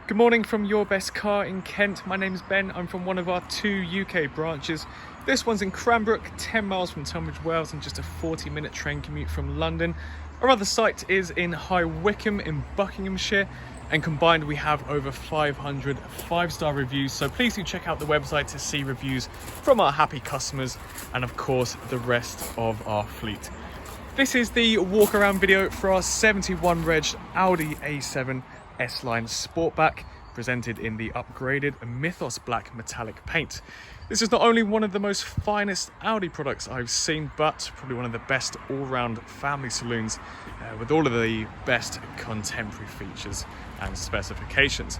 Good morning from Your Best Car in Kent. My name is Ben. I'm from one of our 2 UK branches. This one's in Cranbrook, 10 miles from Tunbridge Wells and just a 40-minute train commute from London. Our other site is in High Wycombe in Buckinghamshire, and combined we have over 500 5-star reviews, so please do check out the website to see reviews from our happy customers and of course the rest of our fleet. This is the walk around video for our 71 reg Audi A7 S-Line Sportback, presented in the upgraded Mythos Black metallic paint. This is not only one of the most finest Audi products I've seen, but probably one of the best all-round family saloons with all of the best contemporary features and specifications.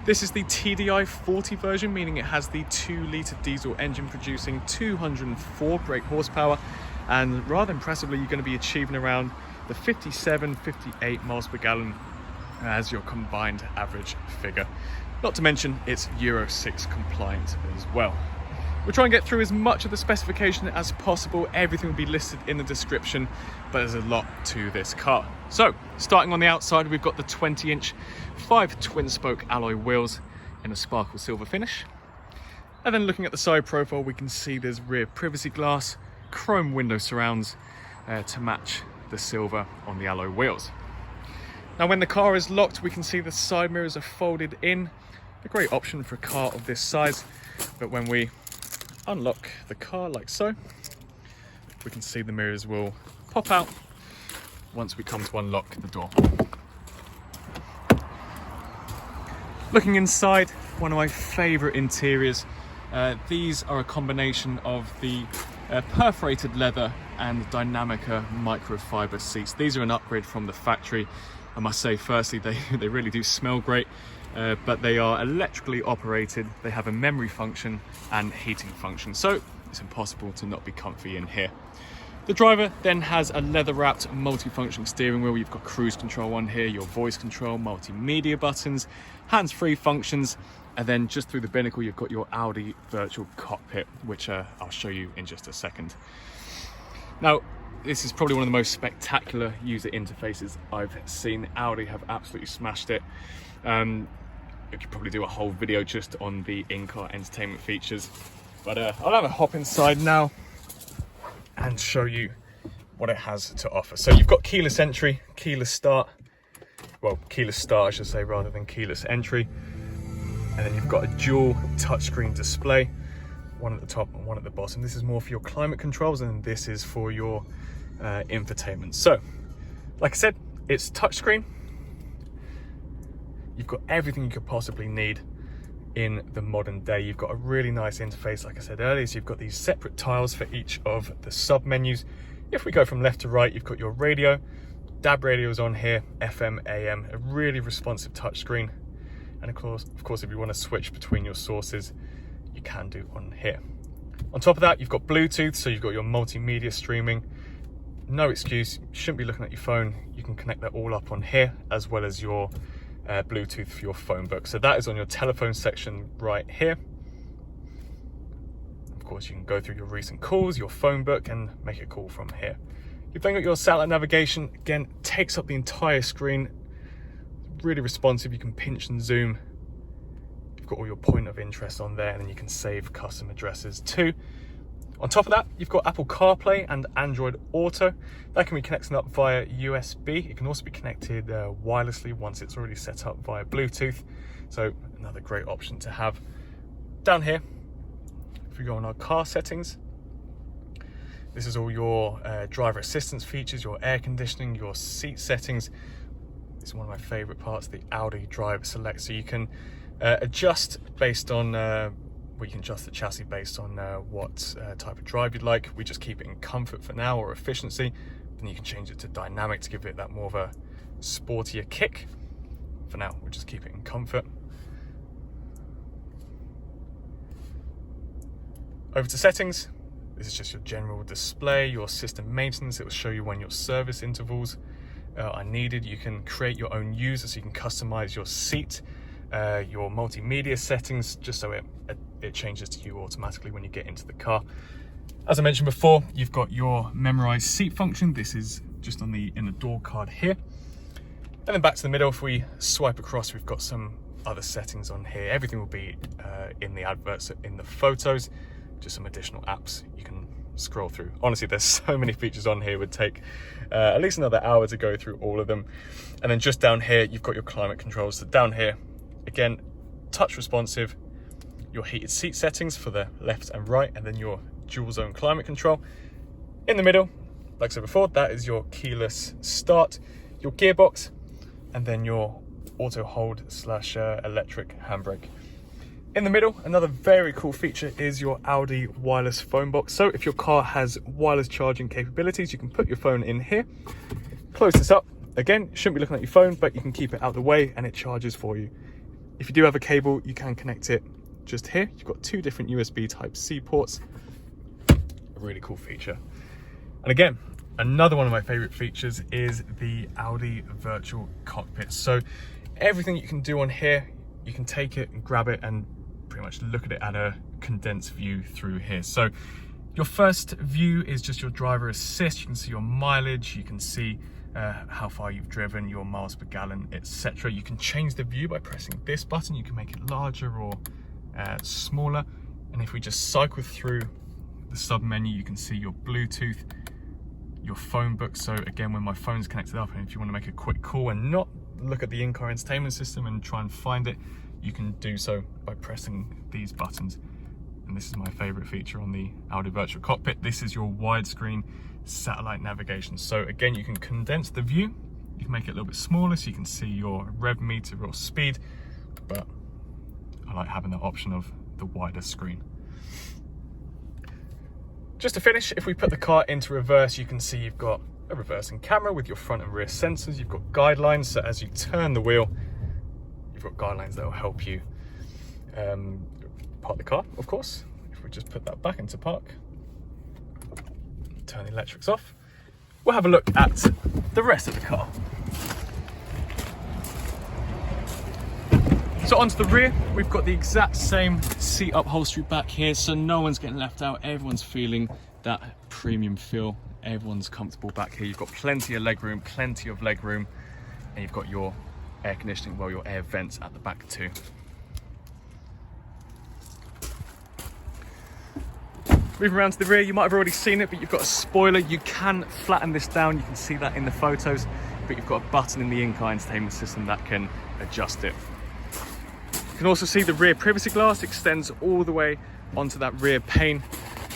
This is the TDI 40 version, meaning it has the 2-litre diesel engine producing 204 brake horsepower, and rather impressively you're going to be achieving around the 57-58 miles per gallon as your combined average figure. Not to mention it's Euro 6 compliant as well. We'll try and get through as much of the specification as possible. Everything will be listed in the description, but there's a lot to this car. So, starting on the outside, we've got the 20-inch 5 twin-spoke alloy wheels in a sparkle silver finish. And then looking at the side profile, we can see there's rear privacy glass, chrome window surrounds to match the silver on the alloy wheels. Now when the car is locked, we can see the side mirrors are folded in. A great option for a car of this size, but when we unlock the car like so, we can see the mirrors will pop out once we come to unlock the door. Looking inside, one of my favourite interiors. These are a combination of the perforated leather and Dynamica microfiber seats. These are an upgrade from the factory. I must say, firstly, they really do smell great, but they are electrically operated. They have a memory function and heating function, so it's impossible to not be comfy in here. The driver then has a leather-wrapped multifunction steering wheel. You've got cruise control on here, your voice control, multimedia buttons, hands-free functions, and then just through the binnacle you've got your Audi virtual cockpit, which I'll show you in just a second. Now, this is probably one of the most spectacular user interfaces I've seen. Audi have absolutely smashed it. You could probably do a whole video just on the in-car entertainment features, but I'll have a hop inside now and show you what it has to offer. So you've got keyless entry, keyless start, well, keyless start I should say rather than keyless entry, and then you've got a dual touchscreen display, one at the top and one at the bottom. This is more for your climate controls, and this is for your infotainment. So, like I said, it's touchscreen. You've got everything you could possibly need in the modern day. You've got a really nice interface, like I said earlier. So you've got these separate tiles for each of the sub menus. If we go from left to right, you've got your radio, DAB radios on here, FM, AM, a really responsive touchscreen. And of course, if you want to switch between your sources, you can do on here. On top of that, you've got Bluetooth, so you've got your multimedia streaming. No excuse, you shouldn't be looking at your phone. You can connect that all up on here, as well as your Bluetooth for your phone book. So that is on your telephone section right here. Of course, you can go through your recent calls, your phone book, and make a call from here. You've then got your satellite navigation. Again, takes up the entire screen. Really responsive, you can pinch and zoom. You've got all your point of interest on there, and then you can save custom addresses too. On top of that, you've got Apple CarPlay and Android Auto. That can be connected up via USB. It can also be connected wirelessly once it's already set up via Bluetooth. So another great option to have. Down here, if we go on our car settings, this is all your driver assistance features, your air conditioning, your seat settings. This is one of my favorite parts, the Audi Driver Select. So you can adjust based on we can adjust the chassis based on what type of drive you'd like. We just keep it in comfort for now, or efficiency. Then you can change it to dynamic to give it that more of a sportier kick. For now, we'll just keep it in comfort. Over to settings. This is just your general display, your system maintenance. It will show you when your service intervals are needed. You can create your own user, so you can customize your seat, your multimedia settings, just so it changes to you automatically when you get into the car. As I mentioned before, you've got your memorized seat function. This is just on the inner door card here. And then back to the middle, if we swipe across, we've got some other settings on here. Everything will be in the adverts, in the photos, just some additional apps you can scroll through. Honestly, there's so many features on here, it would take at least another hour to go through all of them. And then just down here, you've got your climate controls. So down here, again, touch responsive, your heated seat settings for the left and right, and then your dual zone climate control. In the middle, like I said before, that is your keyless start, your gearbox, and then your auto hold / electric handbrake. In the middle, another very cool feature is your Audi wireless phone box. So if your car has wireless charging capabilities, you can put your phone in here, close this up. Again, you shouldn't be looking at your phone, but you can keep it out of the way and it charges for you. If you do have a cable, you can connect it just here. You've got 2 different USB Type-C ports. A really cool feature. And again, another one of my favorite features is the Audi virtual cockpit. So everything you can do on here, you can take it and grab it and pretty much look at it at a condensed view through here. So your first view is just your driver assist. You can see your mileage, you can see how far you've driven, your miles per gallon, etc. You can change the view by pressing this button. You can make it larger or smaller. And if we just cycle through the sub menu, you can see your Bluetooth, your phone book. So again, when my phone's connected up, and if you want to make a quick call and not look at the in-car entertainment system and try and find it, you can do so by pressing these buttons. And this is my favorite feature on the Audi virtual cockpit. This is your widescreen satellite navigation. So again, you can condense the view, you can make it a little bit smaller so you can see your rev meter or speed, but I like having the option of the wider screen. Just to finish, if we put the car into reverse, you can see you've got a reversing camera with your front and rear sensors. You've got guidelines, so as you turn the wheel, you've got guidelines that will help you park the car, of course. If we just put that back into park, turn the electrics off, we'll have a look at the rest of the car. So onto the rear, we've got the exact same seat upholstery back here, so no one's getting left out. Everyone's feeling that premium feel. Everyone's comfortable back here. You've got plenty of leg room, and you've got your air conditioning, well, your air vents at the back too. Moving around to the rear, you might have already seen it, but you've got a spoiler. You can flatten this down. You can see that in the photos, but you've got a button in the in-car entertainment system that can adjust it. You can also see the rear privacy glass extends all the way onto that rear pane,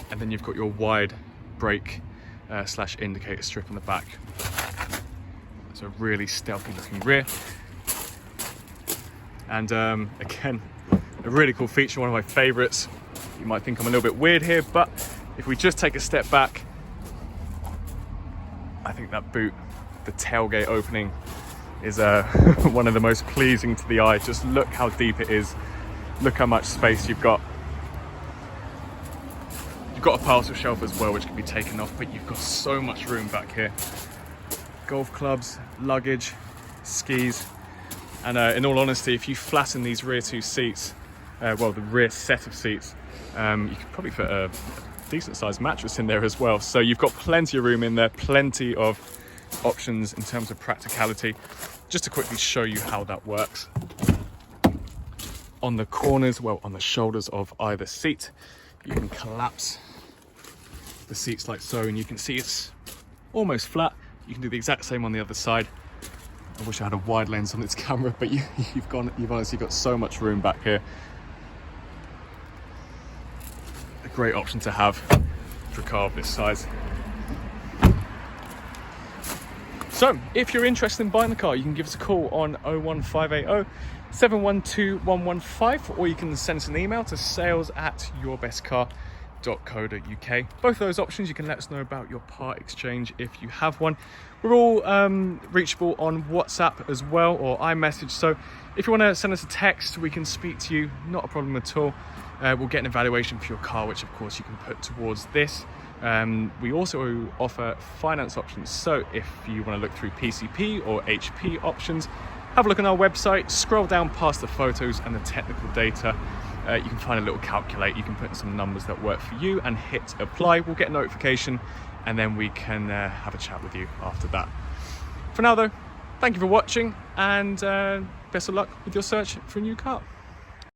and then you've got your wide brake / indicator strip on the back. So a really stealthy looking rear. And again, a really cool feature, one of my favorites. You might think I'm a little bit weird here, but if we just take a step back, I think that boot, the tailgate opening, is one of the most pleasing to the eye. Just look how deep it is. Look how much space you've got. You've got a parcel shelf as well, which can be taken off, but you've got so much room back here. Golf clubs, luggage, skis, and in all honesty, if you flatten these rear 2 seats, well, the rear set of seats, you could probably fit a decent sized mattress in there as well. So you've got plenty of room in there, plenty of options in terms of practicality. Just to quickly show you how that works. On the corners, well, on the shoulders of either seat, you can collapse the seats like so, and you can see it's almost flat. You can do the exact same on the other side. I wish I had a wide lens on this camera, but you've honestly got so much room back here. A great option to have for a car of this size. So if you're interested in buying the car, you can give us a call on 01580 712 115, or you can send us an email to sales@yourbestcar.co.uk. Both of those options, you can let us know about your part exchange if you have one. We're all reachable on WhatsApp as well, or iMessage. So if you want to send us a text, we can speak to you, not a problem at all. We'll get an evaluation for your car, which of course you can put towards this. We also offer finance options. So if you want to look through PCP or HP options, have a look on our website, scroll down past the photos and the technical data. You can find a little calculator. You can put in some numbers that work for you and hit apply. We'll get a notification, and then we can have a chat with you after that. For now though, thank you for watching, and best of luck with your search for a new car.